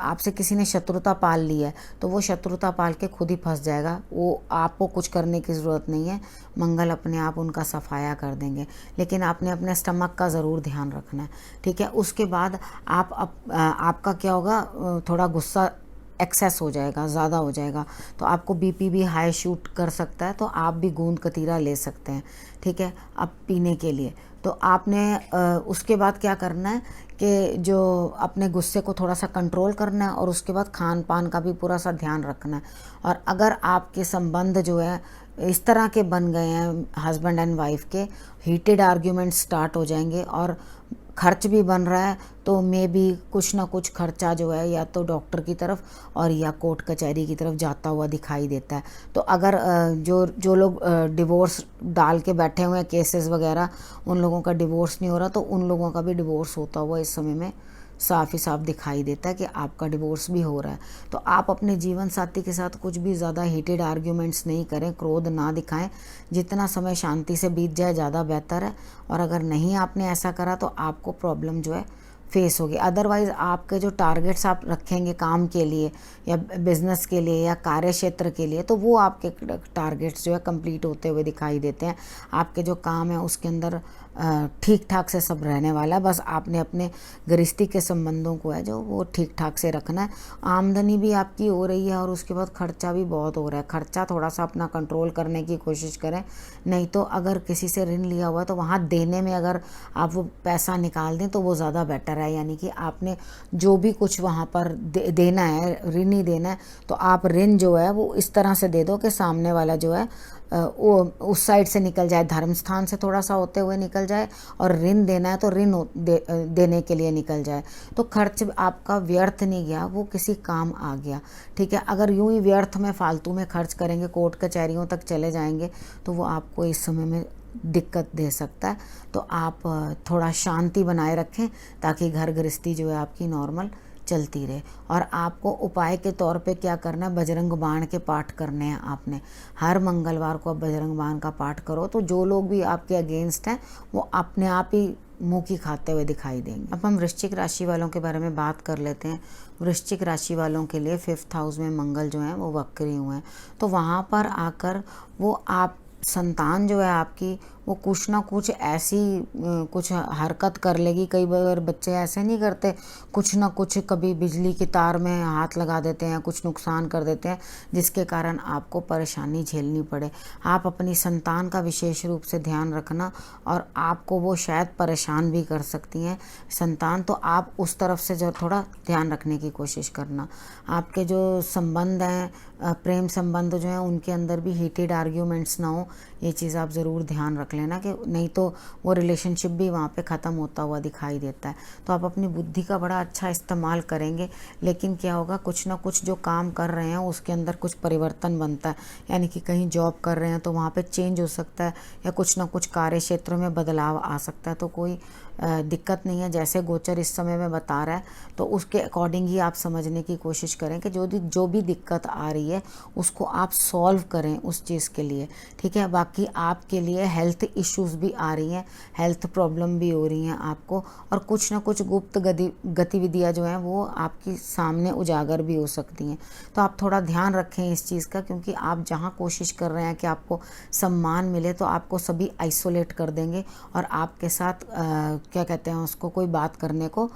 आपसे किसी ने शत्रुता पाल ली है तो वो शत्रुता पाल के खुद ही फंस जाएगा, वो आपको कुछ करने की ज़रूरत नहीं है, मंगल अपने आप उनका सफाया कर देंगे। लेकिन आपने अपने स्टमक का ज़रूर ध्यान रखना है, ठीक है। उसके बाद आपका क्या होगा, थोड़ा गुस्सा एक्सेस हो जाएगा, ज़्यादा हो जाएगा, तो आपको बीपी भी हाई शूट कर सकता है। तो आप भी गूंद कतीरा ले सकते हैं, ठीक है, अब पीने के लिए। तो आपने उसके बाद क्या करना है कि जो अपने गुस्से को थोड़ा सा कंट्रोल करना है, और उसके बाद खान पान का भी पूरा सा ध्यान रखना है। और अगर आपके संबंध जो है इस तरह के बन गए हैं, हस्बैंड एंड वाइफ के, हीटेड आर्ग्यूमेंट स्टार्ट हो जाएंगे, और खर्च भी बन रहा है, तो मे भी कुछ ना कुछ खर्चा जो है या तो डॉक्टर की तरफ और या कोर्ट कचहरी की तरफ जाता हुआ दिखाई देता है। तो अगर जो लोग डिवोर्स डाल के बैठे हुए हैं, केसेस वगैरह, उन लोगों का डिवोर्स नहीं हो रहा, तो उन लोगों का भी डिवोर्स होता हुआ इस समय में साफ ही साफ दिखाई देता है कि आपका डिवोर्स भी हो रहा है। तो आप अपने जीवन साथी के साथ कुछ भी ज़्यादा हीटेड आर्ग्यूमेंट्स नहीं करें, क्रोध ना दिखाएं। जितना समय शांति से बीत जाए ज़्यादा बेहतर है। और अगर नहीं आपने ऐसा करा तो आपको प्रॉब्लम जो है फेस होगी। अदरवाइज़ आपके जो टारगेट्स आप रखेंगे काम के लिए या बिजनेस के लिए या कार्य क्षेत्र के लिए, तो वो आपके टारगेट्स जो है कंप्लीट होते हुए दिखाई देते हैं। आपके जो काम है उसके अंदर ठीक ठाक से सब रहने वाला है। बस आपने अपने गृहस्थी के संबंधों को है जो वो ठीक ठाक से रखना है। आमदनी भी आपकी हो रही है और उसके बाद खर्चा भी बहुत हो रहा है। खर्चा थोड़ा सा अपना कंट्रोल करने की कोशिश करें। नहीं तो अगर किसी से ऋण लिया हुआ है तो वहाँ देने में अगर आप वो पैसा निकाल दें तो वो ज़्यादा बेटर है। यानी कि आपने जो भी कुछ वहाँ पर देना है, ऋण ही देना है, तो आप ऋण जो है वो इस तरह से दे दो कि सामने वाला जो है वो उस साइड से निकल जाए, धर्म स्थान से थोड़ा सा होते हुए निकल जाए, और ऋण देना है तो ऋण देने के लिए निकल जाए। तो खर्च आपका व्यर्थ नहीं गया, वो किसी काम आ गया, ठीक है। अगर यूं ही व्यर्थ में फालतू में खर्च करेंगे, कोर्ट कचहरियों तक चले जाएंगे, तो वो आपको इस समय में दिक्कत दे सकता है। तो आप थोड़ा शांति बनाए रखें ताकि घर गृहस्थी जो है आपकी नॉर्मल चलती रहे। और आपको उपाय के तौर पे क्या करना है, बजरंग बाण के पाठ करने हैं। आपने हर मंगलवार को आप बजरंग बाण का पाठ करो, तो जो लोग भी आपके अगेंस्ट हैं वो अपने आप ही मुँह की खाते हुए दिखाई देंगे। अब हम वृश्चिक राशि वालों के बारे में बात कर लेते हैं। वृश्चिक राशि वालों के लिए 5th हाउस में मंगल जो है वो वक्री हुए हैं। तो वहाँ पर आकर वो आप संतान जो है आपकी वो कुछ ना कुछ ऐसी कुछ हरकत कर लेगी। कई बार बच्चे ऐसे नहीं करते, कुछ ना कुछ कभी बिजली की तार में हाथ लगा देते हैं, कुछ नुकसान कर देते हैं, जिसके कारण आपको परेशानी झेलनी पड़े। आप अपनी संतान का विशेष रूप से ध्यान रखना, और आपको वो शायद परेशान भी कर सकती हैं संतान, तो आप उस तरफ से जो थोड़ा ध्यान रखने की कोशिश करना। आपके जो संबंध हैं, प्रेम संबंध जो हैं, उनके अंदर भी हीटेड आर्ग्यूमेंट्स ना हो, ये चीज़ आप ज़रूर ध्यान रख लेना, कि नहीं तो वो रिलेशनशिप भी वहाँ पे ख़त्म होता हुआ दिखाई देता है। तो आप अपनी बुद्धि का बड़ा अच्छा इस्तेमाल करेंगे, लेकिन क्या होगा, कुछ ना कुछ जो काम कर रहे हैं उसके अंदर कुछ परिवर्तन बनता है। यानी कि कहीं जॉब कर रहे हैं तो वहाँ पे चेंज हो सकता है, या कुछ ना कुछ कार्य क्षेत्र में बदलाव आ सकता है। तो कोई दिक्कत नहीं है, जैसे गोचर इस समय में बता रहा है तो उसके अकॉर्डिंग ही आप समझने की कोशिश करें कि जो भी दिक्कत आ रही है उसको आप सॉल्व करें उस चीज़ के लिए, ठीक है। बाकी आपके लिए हेल्थ इश्यूज भी आ रही हैं, हेल्थ प्रॉब्लम भी हो रही हैं आपको, और कुछ ना कुछ गुप्त गतिविधियाँ जो हैं वो आपकी सामने उजागर भी हो सकती हैं। तो आप थोड़ा ध्यान रखें इस चीज़ का, क्योंकि आप जहाँ कोशिश कर रहे हैं कि आपको सम्मान मिले, तो आपको सभी आइसोलेट कर देंगे, और आपके साथ क्या कहते हैं उसको, कोई बात करने को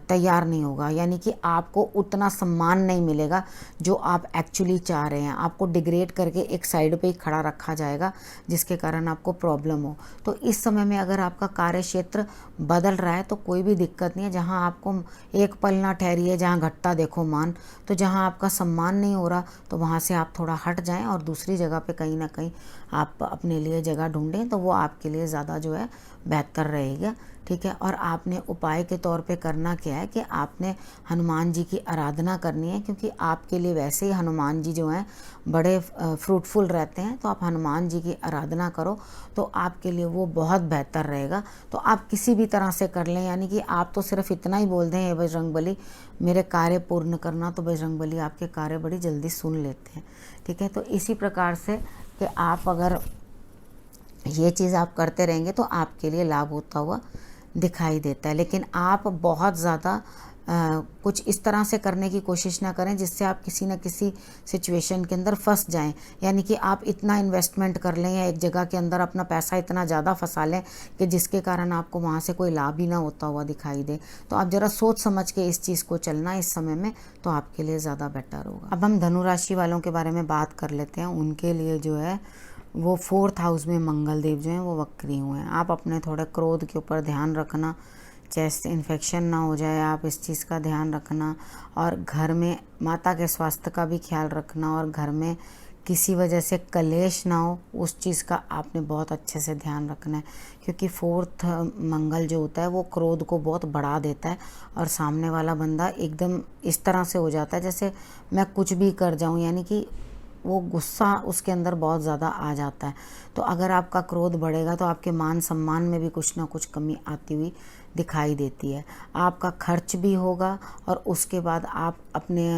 तैयार नहीं होगा। यानी कि आपको उतना सम्मान नहीं मिलेगा जो आप एक्चुअली चाह रहे हैं। आपको डिग्रेड करके एक साइड पे ही खड़ा रखा जाएगा, जिसके कारण आपको प्रॉब्लम हो। तो इस समय में अगर आपका कार्य क्षेत्र बदल रहा है तो कोई भी दिक्कत नहीं है। जहां आपको एक पल ना ठहरिए, जहां घटता देखो मान। तो जहां आपका सम्मान नहीं हो रहा तो वहां से आप थोड़ा हट जाएं, और दूसरी जगह पे कहीं ना कहीं आप अपने लिए जगह ढूंढें, तो वो आपके लिए ज़्यादा जो है बेहतर रहेगा, ठीक है। और आपने उपाय के तौर पे करना क्या है कि आपने हनुमान जी की आराधना करनी है, क्योंकि आपके लिए वैसे ही हनुमान जी जो हैं बड़े फ्रूटफुल रहते हैं। तो आप हनुमान जी की आराधना करो तो आपके लिए वो बहुत बेहतर रहेगा। तो आप किसी भी तरह से कर लें, यानी कि आप तो सिर्फ इतना ही बोल दें, हे बजरंगबली मेरे कार्य पूर्ण करना, तो बजरंगबली आपके कार्य बड़ी जल्दी सुन लेते हैं, ठीक है। तो इसी प्रकार से कि आप अगर ये चीज़ आप करते रहेंगे तो आपके लिए लाभ होता हुआ दिखाई देता है। लेकिन आप बहुत ज़्यादा कुछ इस तरह से करने की कोशिश ना करें जिससे आप किसी न किसी सिचुएशन के अंदर फंस जाएं। यानी कि आप इतना इन्वेस्टमेंट कर लें या एक जगह के अंदर अपना पैसा इतना ज़्यादा फंसा लें कि जिसके कारण आपको वहाँ से कोई लाभ ही ना होता हुआ दिखाई दे। तो आप ज़रा सोच समझ के इस चीज़ को चलना इस समय में, तो आपके लिए ज़्यादा बेटर होगा। अब हम धनु राशि वालों के बारे में बात कर लेते हैं। उनके लिए जो है वो 4th हाउस में मंगल देव जो हैं वो वक्री हुए हैं। आप अपने थोड़े क्रोध के ऊपर ध्यान रखना, चेस्ट इन्फेक्शन ना हो जाए, आप इस चीज़ का ध्यान रखना। और घर में माता के स्वास्थ्य का भी ख्याल रखना, और घर में किसी वजह से कलेश ना हो, उस चीज़ का आपने बहुत अच्छे से ध्यान रखना है। क्योंकि 4th मंगल जो होता है वो क्रोध को बहुत बढ़ा देता है, और सामने वाला बंदा एकदम इस तरह से हो जाता है जैसे मैं कुछ भी कर जाऊं, यानी कि वो गुस्सा उसके अंदर बहुत ज़्यादा आ जाता है। तो अगर आपका क्रोध बढ़ेगा तो आपके मान सम्मान में भी कुछ ना कुछ कमी आती हुई दिखाई देती है। आपका खर्च भी होगा, और उसके बाद आप अपने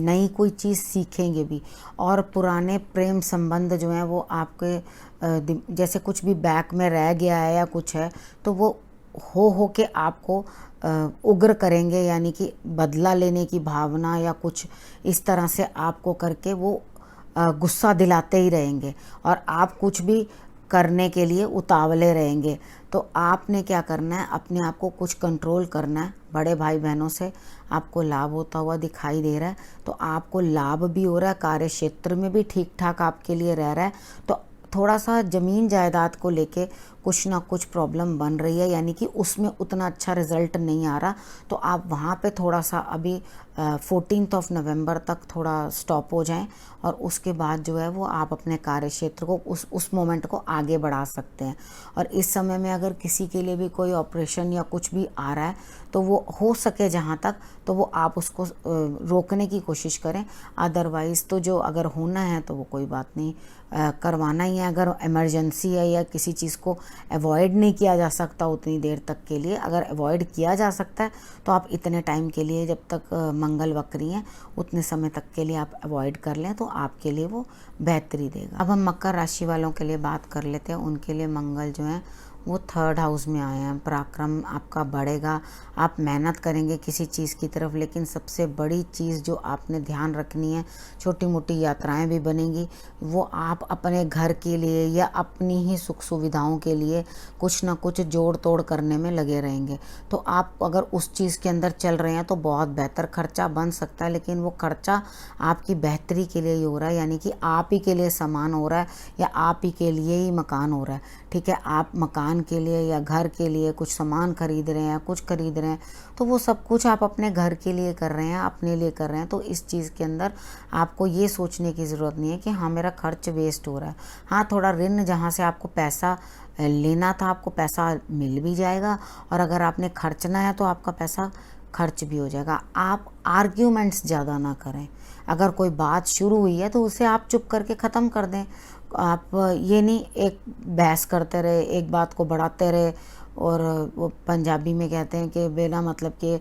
नई कोई चीज़ सीखेंगे भी, और पुराने प्रेम संबंध जो हैं वो आपके जैसे कुछ भी बैक में रह गया है या कुछ है तो वो हो के आपको उग्र करेंगे, यानी कि बदला लेने की भावना या कुछ इस तरह से आपको करके वो गुस्सा दिलाते ही रहेंगे, और आप कुछ भी करने के लिए उतावले रहेंगे। तो आपने क्या करना है, अपने आप को कुछ कंट्रोल करना है। बड़े भाई बहनों से आपको लाभ होता हुआ दिखाई दे रहा है, तो आपको लाभ भी हो रहा है, कार्य क्षेत्र में भी ठीक ठाक आपके लिए रह रहा है। तो थोड़ा सा ज़मीन जायदाद को लेके कुछ ना कुछ प्रॉब्लम बन रही है, यानी कि उसमें उतना अच्छा रिजल्ट नहीं आ रहा। तो आप वहाँ पे थोड़ा सा अभी 14 नवंबर तक थोड़ा स्टॉप हो जाएं, और उसके बाद जो है वो आप अपने कार्य क्षेत्र को उस मोमेंट को आगे बढ़ा सकते हैं। और इस समय में अगर किसी के लिए भी कोई ऑपरेशन या कुछ भी आ रहा है तो वो हो सके जहाँ तक तो वो आप उसको रोकने की कोशिश करें। अदरवाइज़ तो जो अगर होना है तो वो कोई बात नहीं, करवाना ही है। अगर इमरजेंसी है या किसी चीज़ को अवॉइड नहीं किया जा सकता उतनी देर तक के लिए, अगर अवॉइड किया जा सकता है तो आप इतने टाइम के लिए, जब तक मंगल वक्री हैं उतने समय तक के लिए आप अवॉइड कर लें, तो आपके लिए वो बेहतरी देगा। अब हम मकर राशि वालों के लिए बात कर लेते हैं। उनके लिए मंगल जो है वो थर्ड हाउस में आए हैं। पराक्रम आपका बढ़ेगा, आप मेहनत करेंगे किसी चीज़ की तरफ, लेकिन सबसे बड़ी चीज़ जो आपने ध्यान रखनी है, छोटी मोटी यात्राएं भी बनेंगी, वो आप अपने घर के लिए या अपनी ही सुख सुविधाओं के लिए कुछ ना कुछ जोड़ तोड़ करने में लगे रहेंगे। तो आप अगर उस चीज़ के अंदर चल रहे हैं तो बहुत बेहतर खर्चा बन सकता है, लेकिन वो खर्चा आपकी बेहतरी के लिए ही हो रहा है, यानी कि आप ही के लिए सामान हो रहा है या आप ही के लिए ही मकान हो रहा है। ठीक है, आप मकान के लिए या घर के लिए कुछ सामान खरीद रहे हैं, कुछ खरीद रहे हैं, तो वो सब कुछ आप अपने घर के लिए कर रहे हैं, अपने लिए कर रहे हैं। तो इस चीज़ के अंदर आपको ये सोचने की ज़रूरत नहीं है कि हाँ मेरा खर्च वेस्ट हो रहा है। हाँ, थोड़ा ऋण जहाँ से आपको पैसा लेना था, आपको पैसा मिल भी जाएगा, और अगर आपने खर्चना है तो आपका पैसा खर्च भी हो जाएगा। आप आर्ग्यूमेंट्स ज़्यादा ना करें। अगर कोई बात शुरू हुई है तो उसे आप चुप करके ख़त्म कर दें। आप ये नहीं एक बहस करते रहे, एक बात को बढ़ाते रहे, और वो पंजाबी में कहते हैं कि बिना मतलब के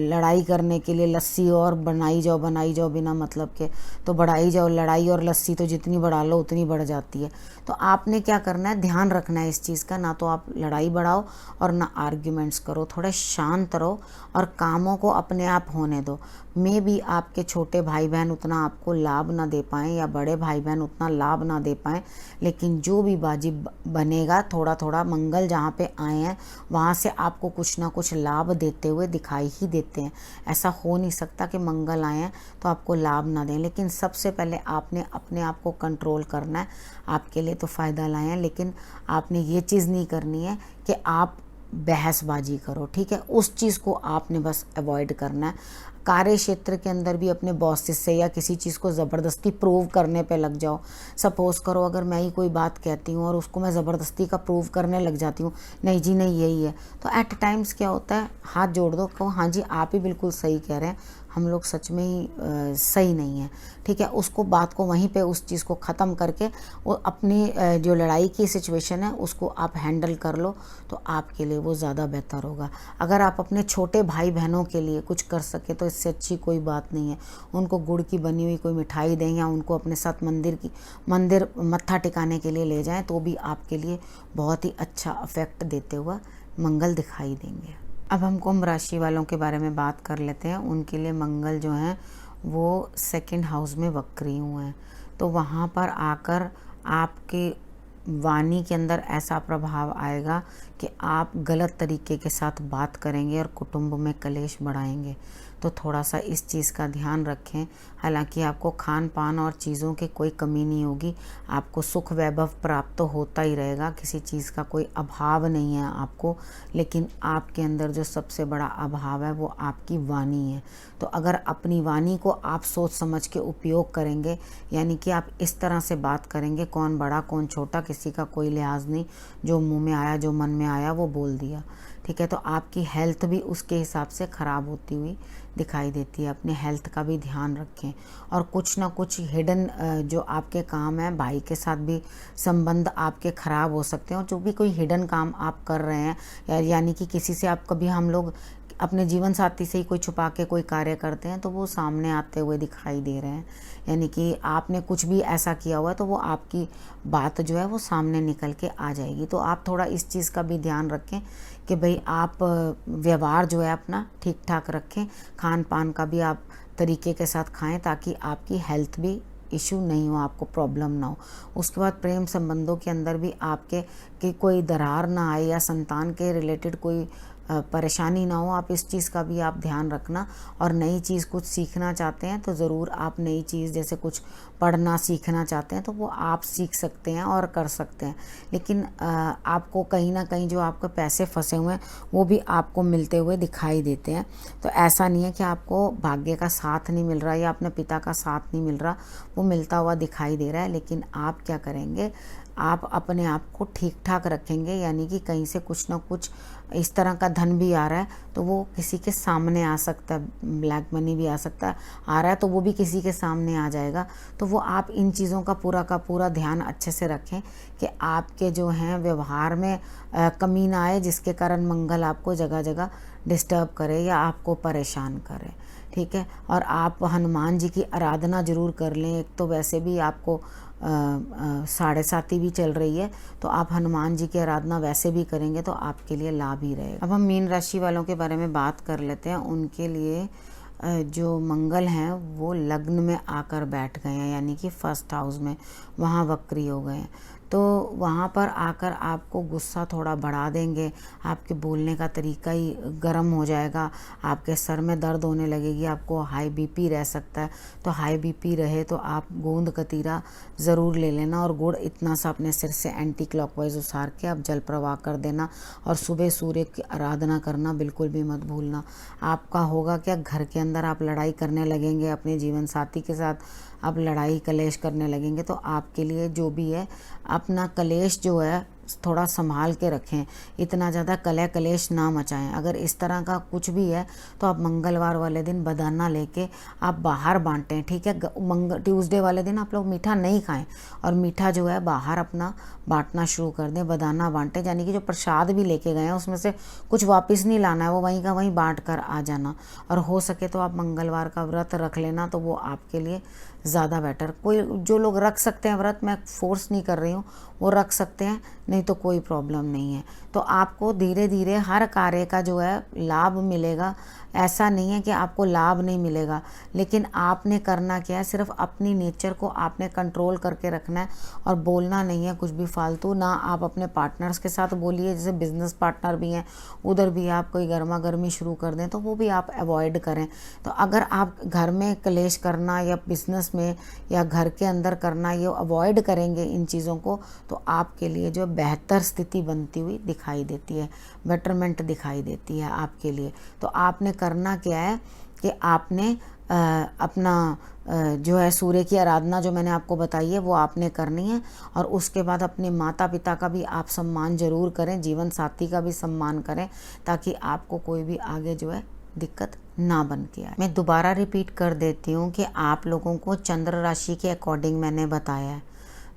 लड़ाई करने के लिए लस्सी और बनाई जाओ बिना मतलब के, तो बढ़ाई जाओ लड़ाई, और लस्सी तो जितनी बढ़ा लो उतनी बढ़ जाती है। तो आपने क्या करना है, ध्यान रखना है इस चीज़ का, ना तो आप लड़ाई बढ़ाओ और ना आर्ग्यूमेंट्स करो। थोड़े शांत रहो और कामों को अपने आप होने दो। मे भी आपके छोटे भाई बहन उतना आपको लाभ ना दे पाएँ या बड़े भाई बहन उतना लाभ ना दे पाएँ, लेकिन जो भी बाजी बनेगा, थोड़ा थोड़ा मंगल जहाँ पे आए हैं वहाँ से आपको कुछ ना कुछ लाभ देते हुए दिखाई ही देते हैं। ऐसा हो नहीं सकता कि मंगल आए हैं तो आपको लाभ ना दें, लेकिन सबसे पहले आपने अपने आप को कंट्रोल करना है। आपके लिए तो फ़ायदा लाए हैं, लेकिन आपने ये चीज़ नहीं करनी है कि आप बहसबाजी करो। ठीक है, उस चीज़ को आपने बस अवॉइड करना है। कार्य क्षेत्र के अंदर भी अपने बॉसेस से या किसी चीज़ को ज़बरदस्ती प्रूव करने पे लग जाओ। सपोज़ करो अगर मैं ही कोई बात कहती हूँ और उसको मैं ज़बरदस्ती का प्रूव करने लग जाती हूँ, नहीं जी नहीं यही है, तो एट टाइम्स क्या होता है, हाथ जोड़ दो, कहो हाँ जी आप ही बिल्कुल सही कह रहे हैं, हम लोग सच में ही सही नहीं है। ठीक है, उसको बात को वहीं पे उस चीज़ को ख़त्म करके वो अपनी जो लड़ाई की सिचुएशन है उसको आप हैंडल कर लो, तो आपके लिए वो ज़्यादा बेहतर होगा। अगर आप अपने छोटे भाई बहनों के लिए कुछ कर सके तो इससे अच्छी कोई बात नहीं है। उनको गुड़ की बनी हुई कोई मिठाई दें या उनको अपने साथ मंदिर मत्था टिकाने के लिए ले जाएं, तो भी आपके लिए बहुत ही अच्छा इफेक्ट देते हुआ मंगल दिखाई देंगे। अब हम कुंभ राशि वालों के बारे में बात कर लेते हैं। उनके लिए मंगल जो है वो सेकंड हाउस में वक्री हुए हैं, तो वहाँ पर आकर आपके वाणी के अंदर ऐसा प्रभाव आएगा कि आप गलत तरीके के साथ बात करेंगे और कुटुंब में कलेश बढ़ाएंगे। तो थोड़ा सा इस चीज़ का ध्यान रखें। हालांकि आपको खान पान और चीज़ों की कोई कमी नहीं होगी, आपको सुख वैभव प्राप्त तो होता ही रहेगा, किसी चीज़ का कोई अभाव नहीं है आपको, लेकिन आपके अंदर जो सबसे बड़ा अभाव है वो आपकी वाणी है। तो अगर अपनी वाणी को आप सोच समझ के उपयोग करेंगे, यानी कि आप इस तरह से बात करेंगे, कौन बड़ा कौन छोटा, किसी का कोई लिहाज नहीं, जो मुंह में आया जो मन में आया वो बोल दिया। ठीक है, तो आपकी हेल्थ भी उसके हिसाब से ख़राब होती हुई दिखाई देती है। अपने हेल्थ का भी ध्यान रखें, और कुछ ना कुछ हिडन जो आपके काम है, भाई के साथ भी संबंध आपके ख़राब हो सकते हैं, और जो भी कोई हिडन काम आप कर रहे हैं यानी कि किसी से आप कभी हम लोग अपने जीवन साथी से ही कोई छुपा के कोई कार्य करते हैं तो वो सामने आते हुए दिखाई दे रहे हैं, यानी कि आपने कुछ भी ऐसा किया हुआ है तो वो आपकी बात जो है वो सामने निकल के आ जाएगी। तो आप थोड़ा इस चीज़ का भी ध्यान रखें कि भाई आप व्यवहार जो है अपना ठीक ठाक रखें, खान पान का भी आप तरीके के साथ खाएं ताकि आपकी हेल्थ भी इशू नहीं हो, आपको प्रॉब्लम ना हो। उसके बाद प्रेम संबंधों के अंदर भी आपके कि कोई दरार ना आए या संतान के रिलेटेड कोई परेशानी ना हो, आप इस चीज़ का भी आप ध्यान रखना। और नई चीज़ कुछ सीखना चाहते हैं तो ज़रूर आप नई चीज़ जैसे कुछ पढ़ना सीखना चाहते हैं तो वो आप सीख सकते हैं और कर सकते हैं, लेकिन आपको कहीं ना कहीं जो आपके पैसे फंसे हुए हैं वो भी आपको मिलते हुए दिखाई देते हैं। तो ऐसा नहीं है कि आपको भाग्य का साथ नहीं मिल रहा या अपने पिता का साथ नहीं मिल रहा, वो मिलता हुआ दिखाई दे रहा है, लेकिन आप क्या करेंगे, आप अपने आप को ठीक ठाक रखेंगे, यानी कि कहीं से कुछ ना कुछ इस तरह का धन भी आ रहा है तो वो किसी के सामने आ सकता है, ब्लैक मनी भी आ सकता है, आ रहा है तो वो भी किसी के सामने आ जाएगा। तो वो आप इन चीज़ों का पूरा ध्यान अच्छे से रखें कि आपके जो हैं व्यवहार में कमी ना आए, जिसके कारण मंगल आपको जगह जगह डिस्टर्ब करे या आपको परेशान करे। ठीक है, और आप हनुमान जी की आराधना ज़रूर कर लें। एक तो वैसे भी आपको साढ़े साती भी चल रही है, तो आप हनुमान जी की आराधना वैसे भी करेंगे तो आपके लिए लाभ ही रहेगा। अब हम मीन राशि वालों के बारे में बात कर लेते हैं। उनके लिए जो मंगल हैं वो लग्न में आकर बैठ गए हैं, यानी कि फर्स्ट हाउस में, वहाँ वक्री हो गए हैं। तो वहाँ पर आकर आपको गुस्सा थोड़ा बढ़ा देंगे, आपके बोलने का तरीका ही गर्म हो जाएगा, आपके सर में दर्द होने लगेगी, आपको हाई बीपी रह सकता है। तो हाई बीपी रहे तो आप गोंद कतीरा ज़रूर ले लेना और गुड़ इतना सा अपने सिर से एंटी क्लॉकवाइज उसार के आप जल प्रवाह कर देना। और सुबह सूर्य की आराधना करना बिल्कुल भी मत भूलना। आपका होगा क्या, घर के अंदर आप लड़ाई करने लगेंगे अपने जीवन साथी के साथ, आप लड़ाई कलेश करने लगेंगे। तो आपके लिए जो भी है, अपना कलेश जो है थोड़ा संभाल के रखें, इतना ज़्यादा कलह कलेश ना मचाएं। अगर इस तरह का कुछ भी है तो आप मंगलवार वाले दिन बादाना लेके आप बाहर बांटें, ठीक है। ट्यूसडे वाले दिन आप लोग मीठा नहीं खाएं और मीठा जो है बाहर अपना बांटना शुरू कर दें, बादाना बांटें, यानी कि जो प्रसाद भी लेके गए हैं उसमें से कुछ वापस नहीं लाना है, वो वहीं का वहीं बांट कर आ जाना। और हो सके तो आप मंगलवार का व्रत रख लेना, तो वो आपके लिए ज़्यादा बेटर। कोई जो लोग रख सकते हैं व्रत, मैं फोर्स नहीं कर रही हूँ, वो रख सकते हैं, नहीं तो कोई प्रॉब्लम नहीं है। तो आपको धीरे धीरे हर कार्य का जो है लाभ मिलेगा। ऐसा नहीं है कि आपको लाभ नहीं मिलेगा, लेकिन आपने करना क्या है, सिर्फ अपनी नेचर को आपने कंट्रोल करके रखना है और बोलना नहीं है कुछ भी फालतू। ना आप अपने पार्टनर्स के साथ बोलिए, जैसे बिजनेस पार्टनर भी हैं, उधर भी आप कोई गर्मा गर्मी शुरू कर दें तो वो भी आप अवॉइड करें। तो अगर आप घर में कलेश करना या बिजनेस में या घर के अंदर करना ये अवॉइड करेंगे इन चीज़ों को, तो आपके लिए जो बेहतर स्थिति बनती हुई दिखाई देती है, बेटरमेंट दिखाई देती है आपके लिए। तो आपने करना क्या है कि आपने अपना जो है सूर्य की आराधना जो मैंने आपको बताई है वो आपने करनी है। और उसके बाद अपने माता पिता का भी आप सम्मान ज़रूर करें, जीवन साथी का भी सम्मान करें, ताकि आपको कोई भी आगे जो है दिक्कत ना बन के आए। मैं दोबारा रिपीट कर देती हूँ कि आप लोगों को चंद्र राशि के अकॉर्डिंग मैंने बताया है।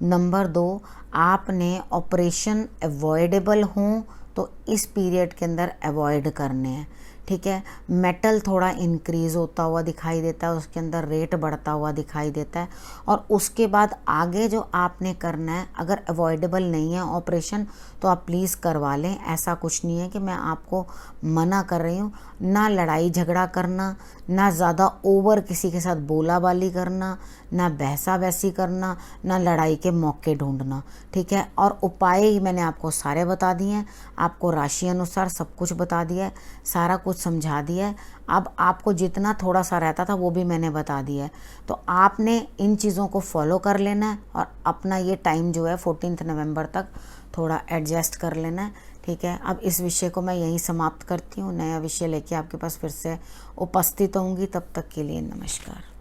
नंबर 2, आपने ऑपरेशन अवॉइडेबल हों तो इस पीरियड के अंदर अवॉइड करने हैं, ठीक है। मेटल थोड़ा इंक्रीज़ होता हुआ दिखाई देता है, उसके अंदर रेट बढ़ता हुआ दिखाई देता है। और उसके बाद आगे जो आपने करना है, अगर अवॉइडेबल नहीं है ऑपरेशन तो आप प्लीज़ करवा लें। ऐसा कुछ नहीं है कि मैं आपको मना कर रही हूँ। ना लड़ाई झगड़ा करना, ना ज़्यादा ओवर किसी के साथ बोला बाली करना, ना बहसा बहसी करना, ना लड़ाई के मौके ढूंढना, ठीक है। और उपाय ही मैंने आपको सारे बता दिए हैं, आपको राशि अनुसार सब कुछ बता दिया है, सारा कुछ समझा दिया है। अब आपको जितना थोड़ा सा रहता था वो भी मैंने बता दिया है। तो आपने इन चीज़ों को फॉलो कर लेना है और अपना ये टाइम जो है 14 नवंबर तक थोड़ा एडजस्ट कर लेना है, ठीक है। अब इस विषय को मैं यहीं समाप्त करती हूँ। नया विषय लेके आपके पास फिर से उपस्थित होंगी। तब तक के लिए नमस्कार।